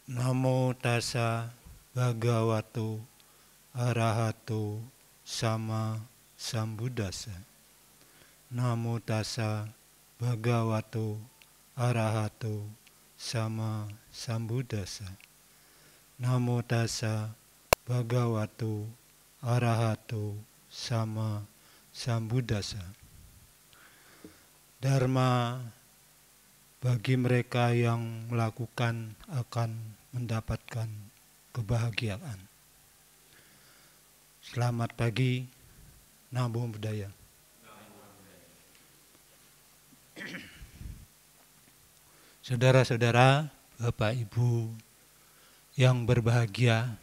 Namo tassa bhagavato arahato sama sambuddhassa. Namo tassa bhagavato arahato sama sambuddhassa. Namo tassa bhagavato arahato sama sambuddhassa. Dharma bagi mereka yang melakukan akan mendapatkan kebahagiaan. Selamat pagi, Namo Buddhaya. Saudara-saudara, Bapak Ibu yang berbahagia,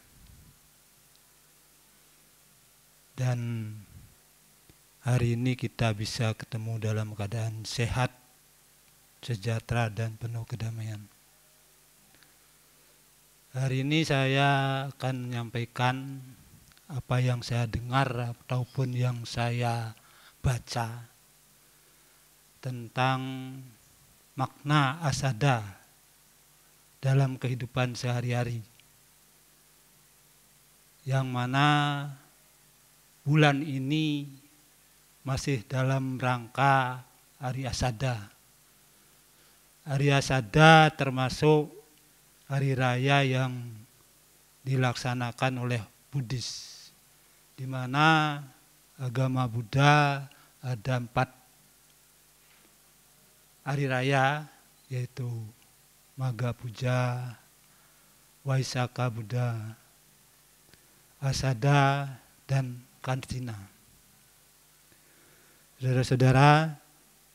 dan hari ini kita bisa ketemu dalam keadaan sehat, sejahtera, dan penuh kedamaian. Hari ini saya akan menyampaikan apa yang saya dengar ataupun yang saya baca tentang makna asada dalam kehidupan sehari-hari, yang mana bulan ini masih dalam rangka hari asada. Hari asada termasuk hari raya yang dilaksanakan oleh Buddhis, di mana agama Buddha ada 4 hari raya, yaitu Magha Puja, Vaisakha Buddha, Asada, dan Kancina. Saudara-saudara,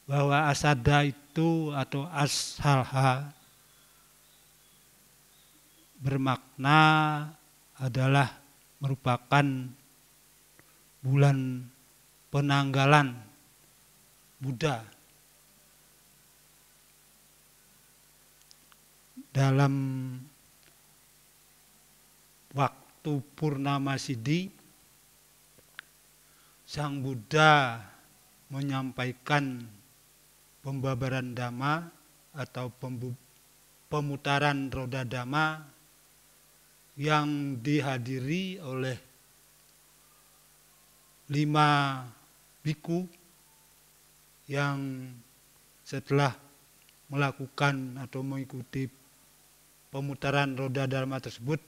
bahwa asada itu atau ashalha bermakna adalah merupakan bulan penanggalan Buddha dalam waktu Purnama Siddhi. Sang Buddha menyampaikan pembabaran Dhamma atau pemutaran roda Dhamma yang dihadiri oleh 5 biku yang setelah melakukan atau mengikuti pemutaran roda Dhamma tersebut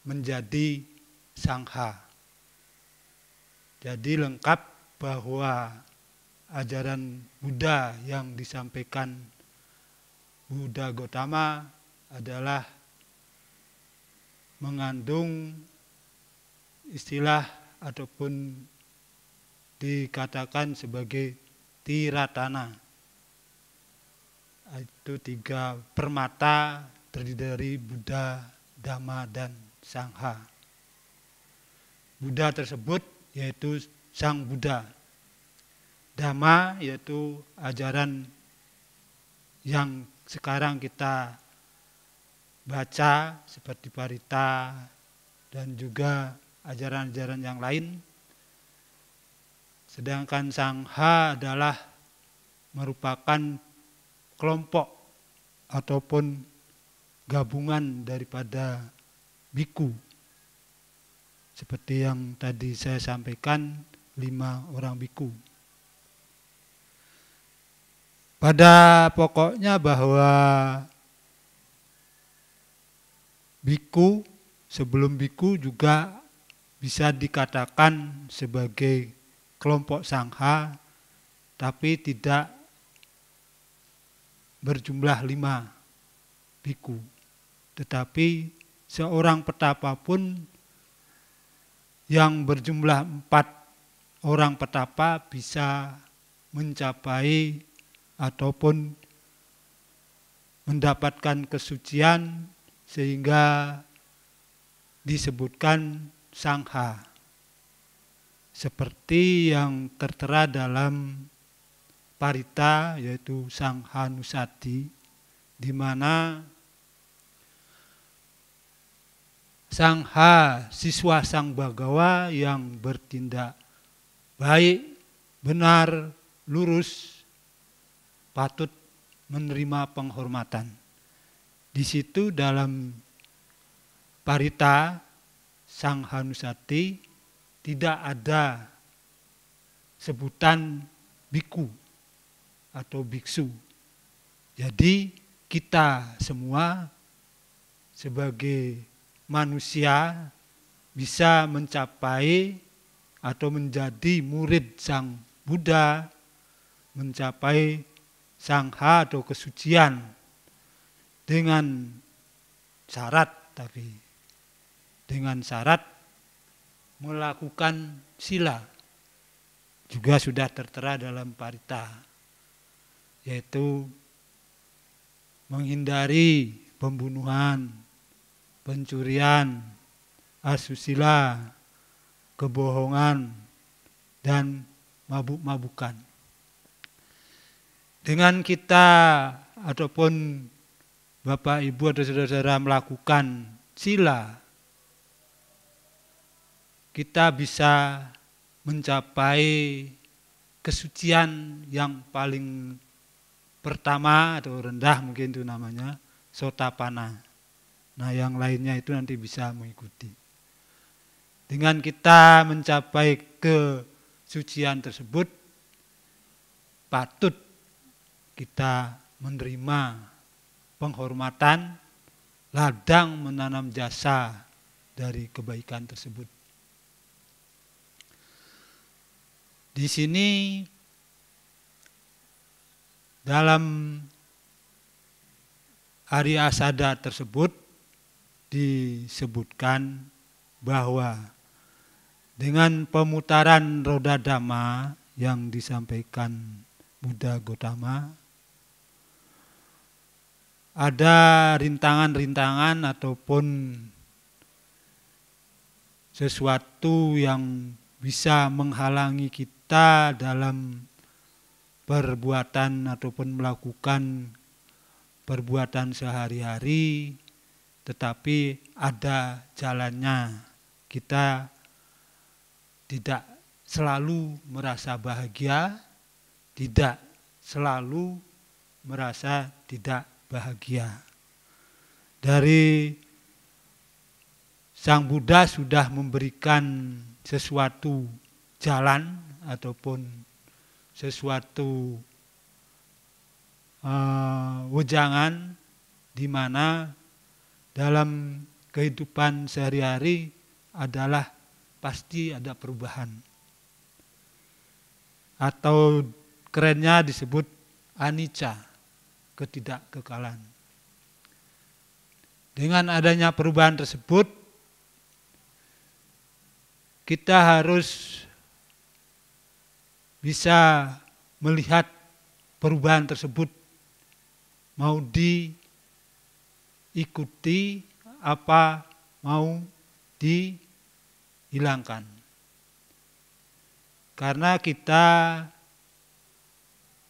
menjadi sangha. Jadi lengkap bahwa ajaran Buddha yang disampaikan Buddha Gautama adalah mengandung istilah ataupun dikatakan sebagai tiratana. Itu 3 permata terdiri dari Buddha, Dhamma, dan Sangha. Buddha tersebut yaitu Sang Buddha. Dhamma yaitu ajaran yang sekarang kita baca seperti Parita dan juga ajaran-ajaran yang lain. Sedangkan Sangha adalah merupakan kelompok ataupun gabungan daripada biku. Seperti yang tadi saya sampaikan, 5 orang biku. Pada pokoknya bahwa biku sebelum biku juga bisa dikatakan sebagai kelompok sangha, tapi tidak berjumlah 5 biku. Tetapi seorang petapa pun yang berjumlah 4 orang petapa bisa mencapai ataupun mendapatkan kesucian sehingga disebutkan sangha. Seperti yang tertera dalam Parita yaitu Sanghanusati, di mana Sangha siswa Sang Bhagawa yang bertindak baik, benar, lurus, patut menerima penghormatan. Di situ dalam Parita Sang Hanusati tidak ada sebutan biku atau biksu. Jadi kita semua sebagai manusia bisa mencapai atau menjadi murid Sang Buddha, mencapai sangha atau kesucian dengan syarat, tapi dengan syarat melakukan sila, juga sudah tertera dalam Parita, yaitu menghindari pembunuhan, pencurian, asusila, kebohongan, dan mabuk-mabukan. Dengan kita ataupun Bapak, Ibu atau saudara-saudara melakukan sila, kita bisa mencapai kesucian yang paling pertama atau rendah, mungkin itu namanya Sotapanna. Nah, yang lainnya itu nanti bisa mengikuti. Dengan kita mencapai kesucian tersebut, patut kita menerima penghormatan, ladang menanam jasa dari kebaikan tersebut. Di sini dalam Arya Sada tersebut disebutkan bahwa dengan pemutaran roda dhamma yang disampaikan Buddha Gautama, ada rintangan-rintangan ataupun sesuatu yang bisa menghalangi kita dalam perbuatan ataupun melakukan perbuatan sehari-hari, tetapi ada jalannya. Kita tidak selalu merasa bahagia, tidak selalu merasa tidak bahagia. Dari Sang Buddha sudah memberikan sesuatu jalan ataupun sesuatu wejangan di mana dalam kehidupan sehari-hari adalah pasti ada perubahan. Atau kerennya disebut anicca, ketidakkekalan. Dengan adanya perubahan tersebut, kita harus bisa melihat perubahan tersebut mau diikuti apa mau dihilangkan. Karena kita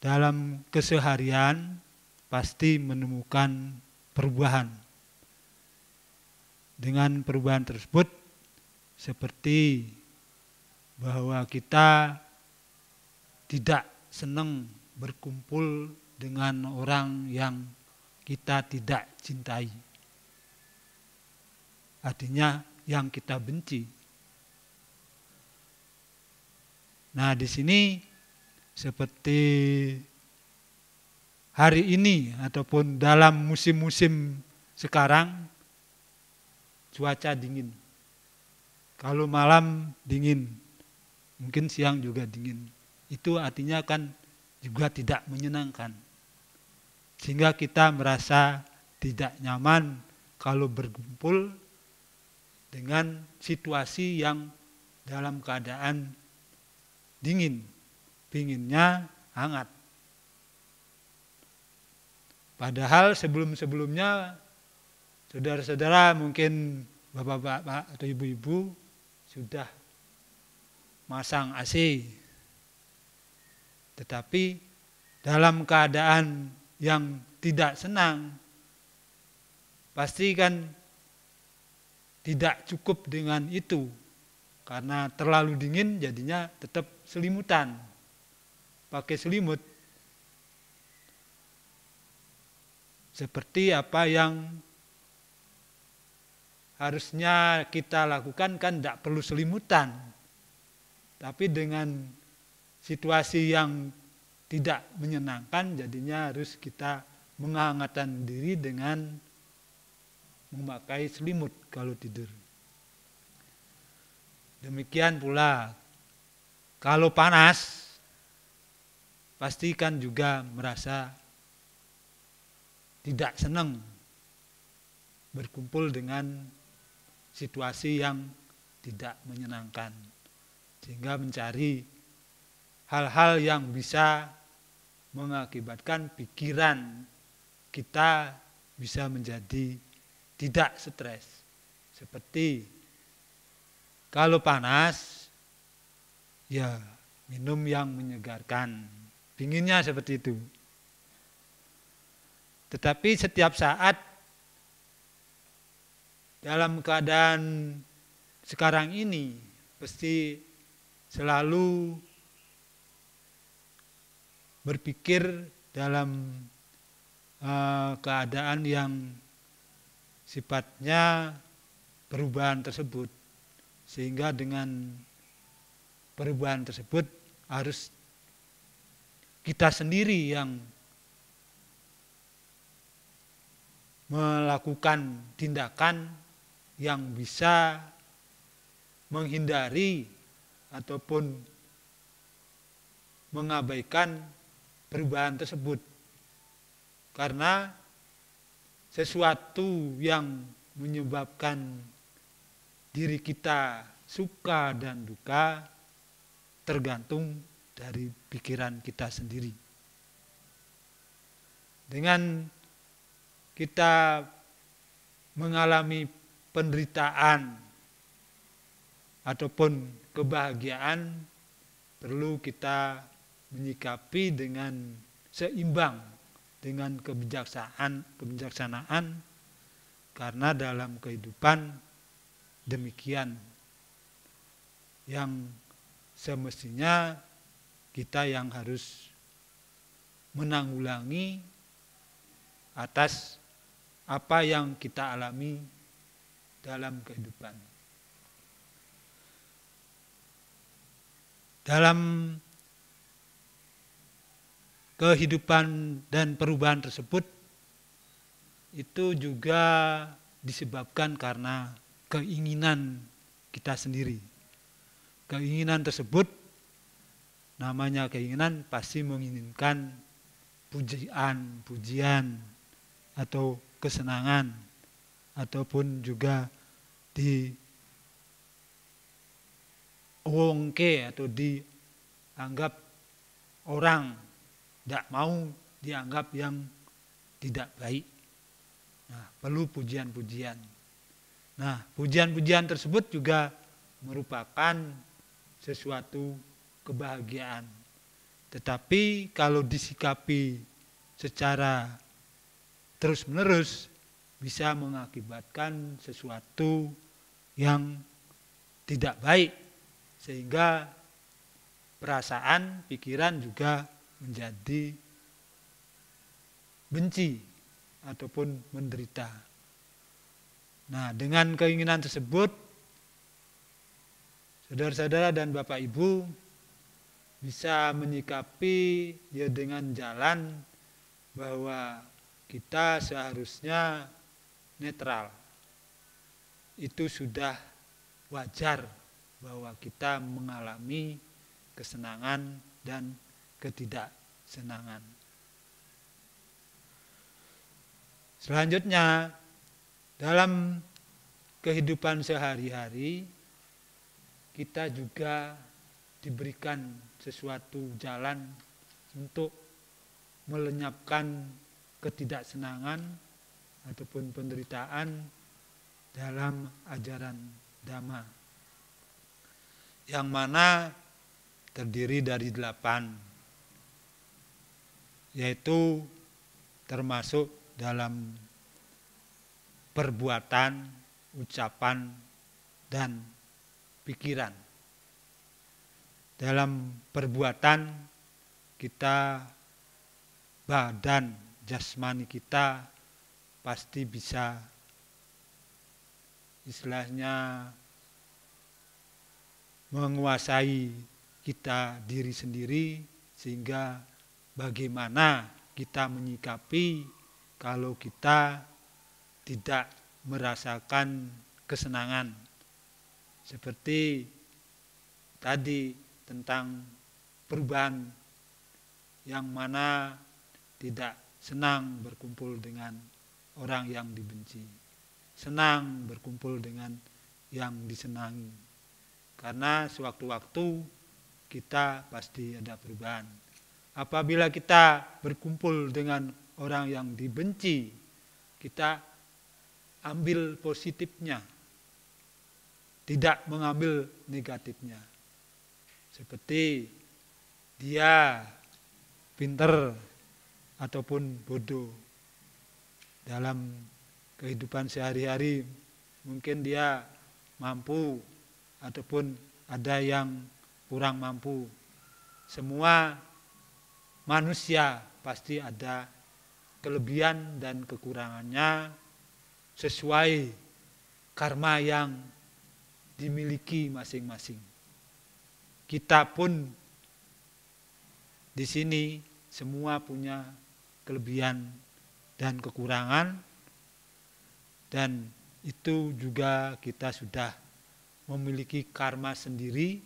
dalam keseharian pasti menemukan perubahan. Dengan perubahan tersebut seperti bahwa kita tidak senang berkumpul dengan orang yang kita tidak cintai. Artinya yang kita benci. Nah, di sini seperti hari ini ataupun dalam musim-musim sekarang cuaca dingin. Kalau malam dingin, mungkin siang juga dingin. Itu artinya kan juga tidak menyenangkan. Sehingga kita merasa tidak nyaman kalau berkumpul dengan situasi yang dalam keadaan dingin, pinginnya hangat. Padahal sebelum-sebelumnya saudara-saudara mungkin bapak-bapak atau ibu-ibu sudah masang AC. Tetapi dalam keadaan yang tidak senang, pasti kan tidak cukup dengan itu. Karena terlalu dingin jadinya tetap selimutan. Pakai selimut. Seperti apa yang harusnya kita lakukan kan tidak perlu selimutan. Tapi dengan situasi yang tidak menyenangkan jadinya harus kita menghangatkan diri dengan memakai selimut kalau tidur. Demikian pula kalau panas pasti kan juga merasa tidak senang berkumpul dengan situasi yang tidak menyenangkan, sehingga mencari hal-hal yang bisa mengakibatkan pikiran kita bisa menjadi tidak stres. Seperti kalau panas ya minum yang menyegarkan, pinginnya seperti itu. Tetapi setiap saat dalam keadaan sekarang ini pasti selalu berpikir dalam keadaan yang sifatnya perubahan tersebut, sehingga dengan perubahan tersebut harus kita sendiri yang melakukan tindakan yang bisa menghindari ataupun mengabaikan perubahan tersebut. Karena sesuatu yang menyebabkan diri kita suka dan duka tergantung dari pikiran kita sendiri. Dengan kita mengalami penderitaan ataupun kebahagiaan, perlu kita menyikapi dengan seimbang, dengan kebijaksanaan, karena dalam kehidupan demikian yang semestinya kita yang harus menanggulangi atas apa yang kita alami dalam kehidupan. Dalam kehidupan dan perubahan tersebut itu juga disebabkan karena keinginan kita sendiri. Keinginan tersebut, namanya keinginan, pasti menginginkan pujian atau kesenangan, ataupun juga diowongke atau dianggap orang, tidak mau dianggap yang tidak baik. Nah, perlu pujian-pujian. Nah, pujian-pujian tersebut juga merupakan sesuatu kebahagiaan. Tetapi kalau disikapi secara terus-menerus bisa mengakibatkan sesuatu yang tidak baik, sehingga perasaan, pikiran juga menjadi benci ataupun menderita. Nah, dengan keinginan tersebut, saudara-saudara dan Bapak Ibu bisa menyikapi ya dengan jalan bahwa kita seharusnya netral. Itu sudah wajar bahwa kita mengalami kesenangan dan ketidaksenangan. Selanjutnya, dalam kehidupan sehari-hari kita juga diberikan sesuatu jalan untuk melenyapkan ketidaksenangan ataupun penderitaan dalam ajaran Dhamma, yang mana terdiri dari 8, yaitu termasuk dalam perbuatan, ucapan, dan pikiran. Dalam perbuatan kita, badan jasmani kita pasti bisa istilahnya menguasai kita diri sendiri, sehingga bagaimana kita menyikapi kalau kita tidak merasakan kesenangan. Seperti tadi tentang perubahan yang mana tidak senang berkumpul dengan orang yang dibenci, senang berkumpul dengan yang disenangi. Karena sewaktu-waktu kita pasti ada perubahan. Apabila kita berkumpul dengan orang yang dibenci, kita ambil positifnya, tidak mengambil negatifnya. Seperti dia pinter ataupun bodoh dalam kehidupan sehari-hari, mungkin dia mampu ataupun ada yang kurang mampu. Semua manusia pasti ada kelebihan dan kekurangannya sesuai karma yang dimiliki masing-masing. Kita pun di sini semua punya kelebihan dan kekurangan, dan itu juga kita sudah memiliki karma sendiri.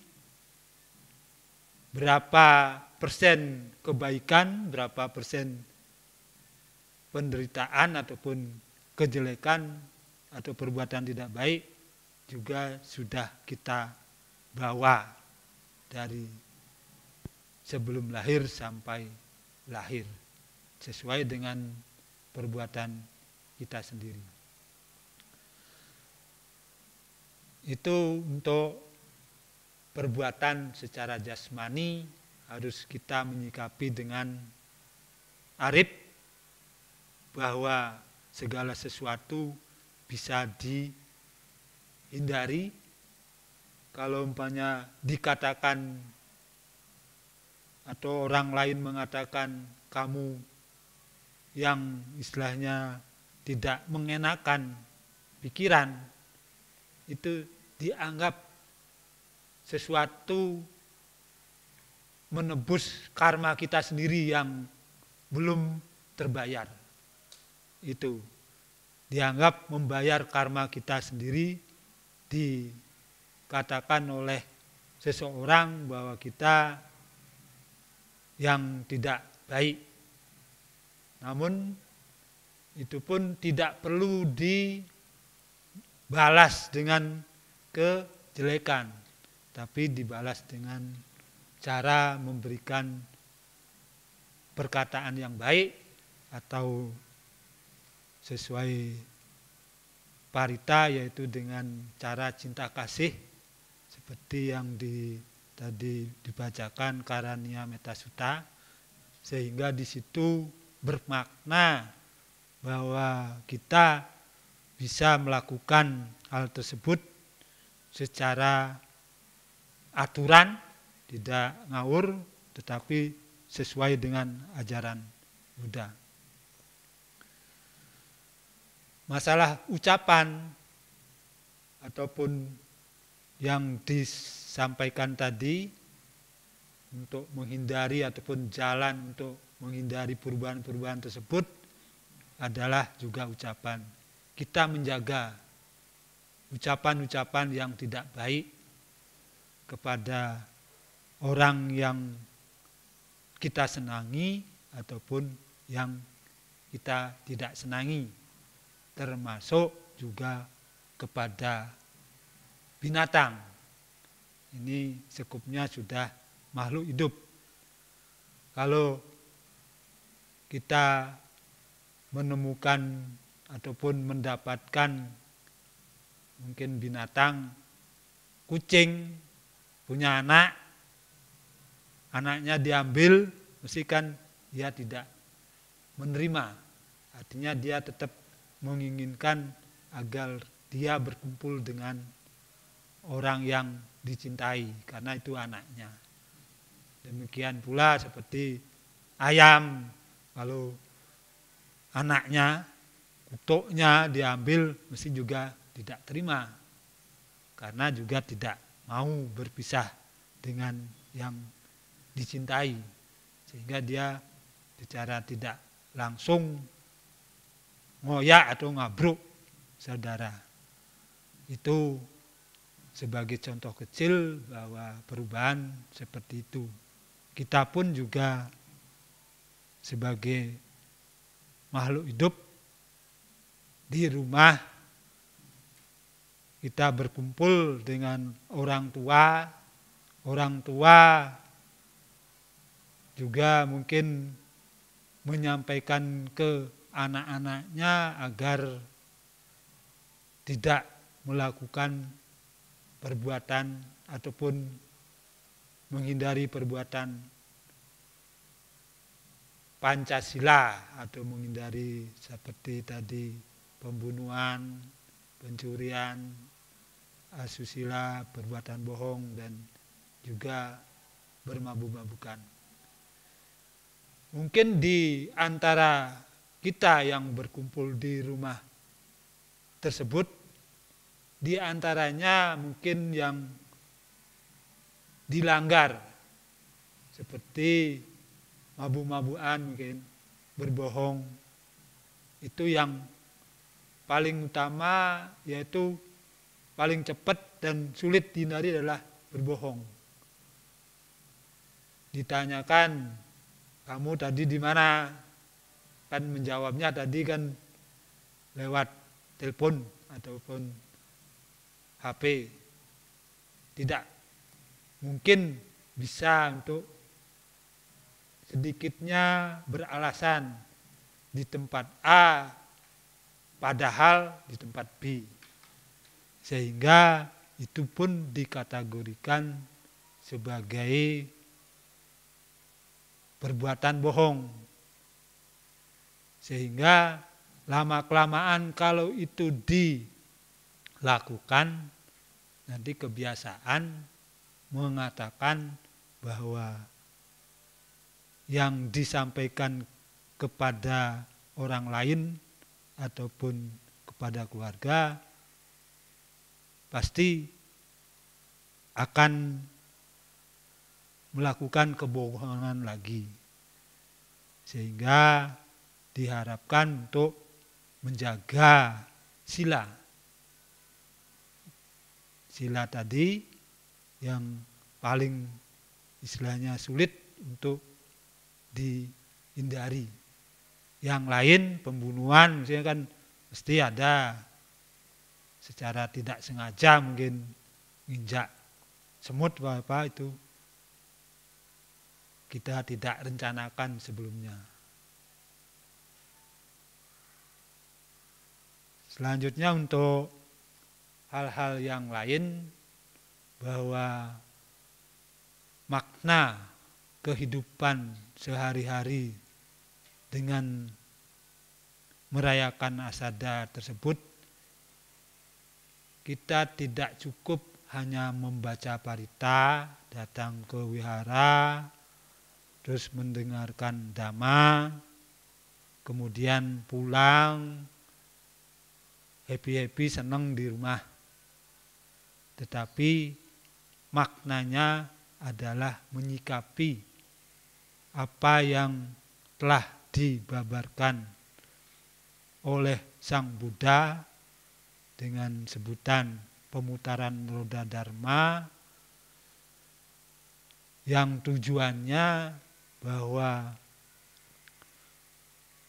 Berapa persen kebaikan, berapa persen penderitaan ataupun kejelekan atau perbuatan tidak baik juga sudah kita bawa dari sebelum lahir sampai lahir, sesuai dengan perbuatan kita sendiri. Itu untuk perbuatan secara jasmani harus kita menyikapi dengan arif, bahwa segala sesuatu bisa dihindari. Kalau umpamanya dikatakan atau orang lain mengatakan kamu yang istilahnya tidak mengenakan pikiran, itu dianggap sesuatu menebus karma kita sendiri yang belum terbayar. Itu dianggap membayar karma kita sendiri, dikatakan oleh seseorang bahwa kita yang tidak baik. Namun itu pun tidak perlu dibalas dengan kejelekan, tapi dibalas dengan cara memberikan perkataan yang baik atau sesuai parita, yaitu dengan cara cinta kasih, seperti yang tadi dibacakan Karania Metta Sutta, sehingga di situ bermakna bahwa kita bisa melakukan hal tersebut secara aturan, tidak ngawur, tetapi sesuai dengan ajaran Buddha. Masalah ucapan ataupun yang disampaikan tadi untuk menghindari ataupun jalan untuk menghindari perubahan-perubahan tersebut adalah juga ucapan. Kita menjaga ucapan-ucapan yang tidak baik kepada orang yang kita senangi ataupun yang kita tidak senangi, termasuk juga kepada binatang. Ini sekupnya sudah makhluk hidup. Kalau kita menemukan ataupun mendapatkan mungkin binatang, kucing punya anak, anaknya diambil, mesti kan dia tidak menerima. Artinya dia tetap menginginkan agar dia berkumpul dengan orang yang dicintai, karena itu anaknya. Demikian pula seperti ayam, kalau anaknya utuknya diambil mesti juga tidak terima, karena juga tidak mau berpisah dengan yang dicintai, sehingga dia secara tidak langsung ngoyak atau ngabruk saudara. Itu sebagai contoh kecil bahwa perubahan seperti itu. Kita pun juga sebagai makhluk hidup di rumah, kita berkumpul dengan orang tua. Orang tua juga mungkin menyampaikan ke anak-anaknya agar tidak melakukan perbuatan ataupun menghindari perbuatan Pancasila, atau menghindari seperti tadi pembunuhan, pencurian, asusila, perbuatan bohong, dan juga bermabuk-mabukan. Mungkin di antara kita yang berkumpul di rumah tersebut, di antaranya mungkin yang dilanggar seperti mabuk-mabukan, mungkin berbohong. Itu yang paling utama, yaitu paling cepat dan sulit dihindari adalah berbohong. Ditanyakan, kamu tadi di mana? Kan menjawabnya tadi kan lewat telepon ataupun HP. Tidak mungkin bisa untuk sedikitnya beralasan di tempat A padahal di tempat B, sehingga itu pun dikategorikan sebagai perbuatan bohong. Sehingga lama-kelamaan kalau itu dilakukan, nanti kebiasaan mengatakan bahwa yang disampaikan kepada orang lain ataupun kepada keluarga pasti akan melakukan kebohongan lagi. Sehingga diharapkan untuk menjaga sila. Sila tadi yang paling istilahnya sulit untuk dihindari. Yang lain pembunuhan misalnya kan mesti ada secara tidak sengaja, mungkin nginjak semut apa itu kita tidak rencanakan sebelumnya. Selanjutnya untuk hal-hal yang lain, bahwa makna kehidupan sehari-hari dengan merayakan Asada tersebut, kita tidak cukup hanya membaca parita, datang ke wihara, terus mendengarkan dhamma, kemudian pulang, happy-happy senang di rumah. Tetapi maknanya adalah menyikapi apa yang telah dibabarkan oleh Sang Buddha dengan sebutan pemutaran roda dharma, yang tujuannya bahwa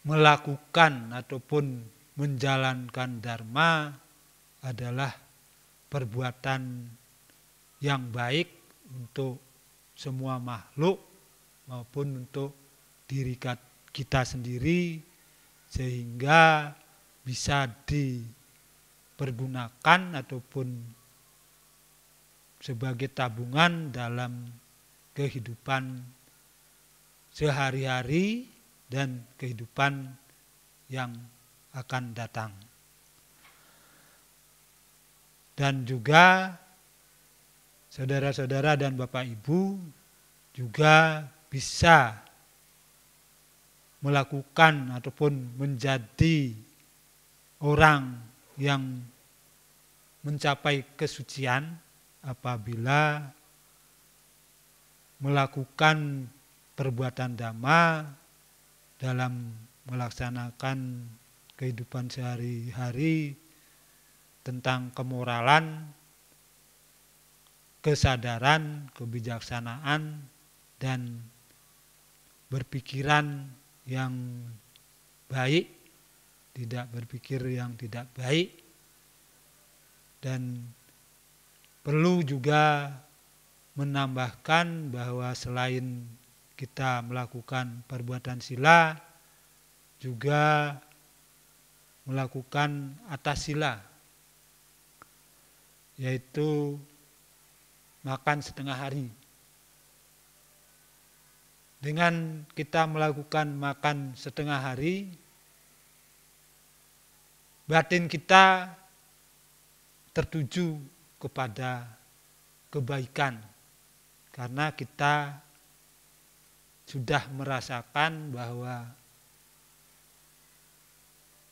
melakukan ataupun menjalankan dharma adalah perbuatan yang baik untuk semua makhluk maupun untuk diri kita sendiri, sehingga bisa dipergunakan ataupun sebagai tabungan dalam kehidupan sehari-hari dan kehidupan yang akan datang. Dan juga saudara-saudara dan Bapak Ibu juga bisa melakukan ataupun menjadi orang yang mencapai kesucian apabila melakukan perbuatan dhamma dalam melaksanakan kehidupan sehari-hari tentang kemoralan, kesadaran, kebijaksanaan, dan berpikiran yang baik, tidak berpikir yang tidak baik. Dan perlu juga menambahkan bahwa selain kita melakukan perbuatan sila, juga melakukan atas sila, yaitu makan setengah hari. Dengan kita melakukan makan setengah hari, batin kita tertuju kepada kebaikan, karena kita sudah merasakan bahwa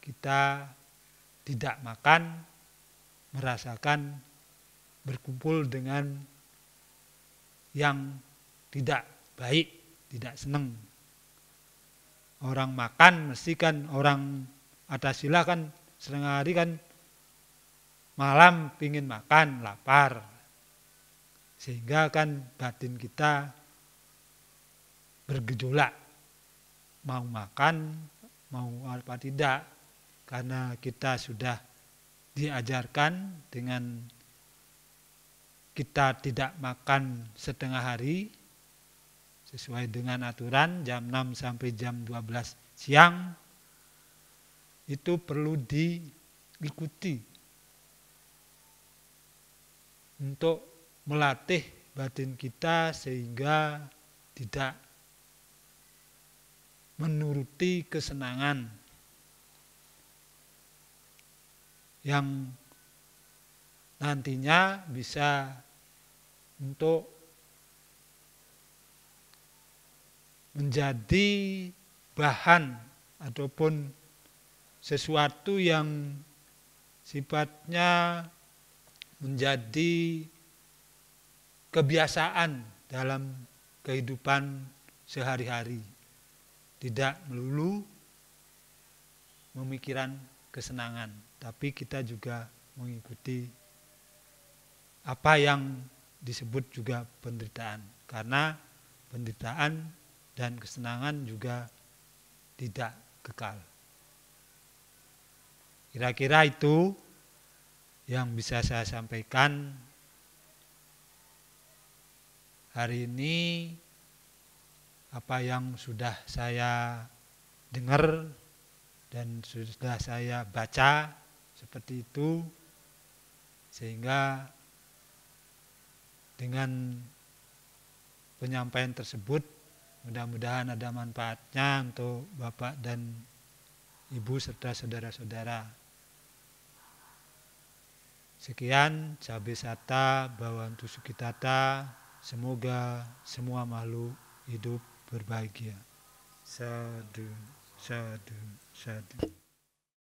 kita tidak makan, merasakan berkumpul dengan yang tidak baik, tidak senang. Orang makan mesti kan, orang atas sila kan setengah hari kan malam pingin makan, lapar. Sehingga kan batin kita bergejolak, mau makan, mau apa tidak. Karena kita sudah diajarkan dengan kita tidak makan setengah hari, sesuai dengan aturan jam 6 sampai jam 12 siang, itu perlu diikuti untuk melatih batin kita sehingga tidak menuruti kesenangan yang nantinya bisa untuk menjadi bahan ataupun sesuatu yang sifatnya menjadi kebiasaan dalam kehidupan sehari-hari. Tidak melulu memikirkan kesenangan, tapi kita juga mengikuti apa yang disebut juga penderitaan, karena penderitaan dan kesenangan juga tidak kekal. Kira-kira itu yang bisa saya sampaikan hari ini, apa yang sudah saya dengar dan sudah saya baca seperti itu, sehingga dengan penyampaian tersebut mudah-mudahan ada manfaatnya untuk Bapak dan Ibu serta saudara-saudara. Sekian, Sabe Sata Bhawantu Sukitata. Semoga semua makhluk hidup berbahagia. Sadhu, sadhu, sadhu.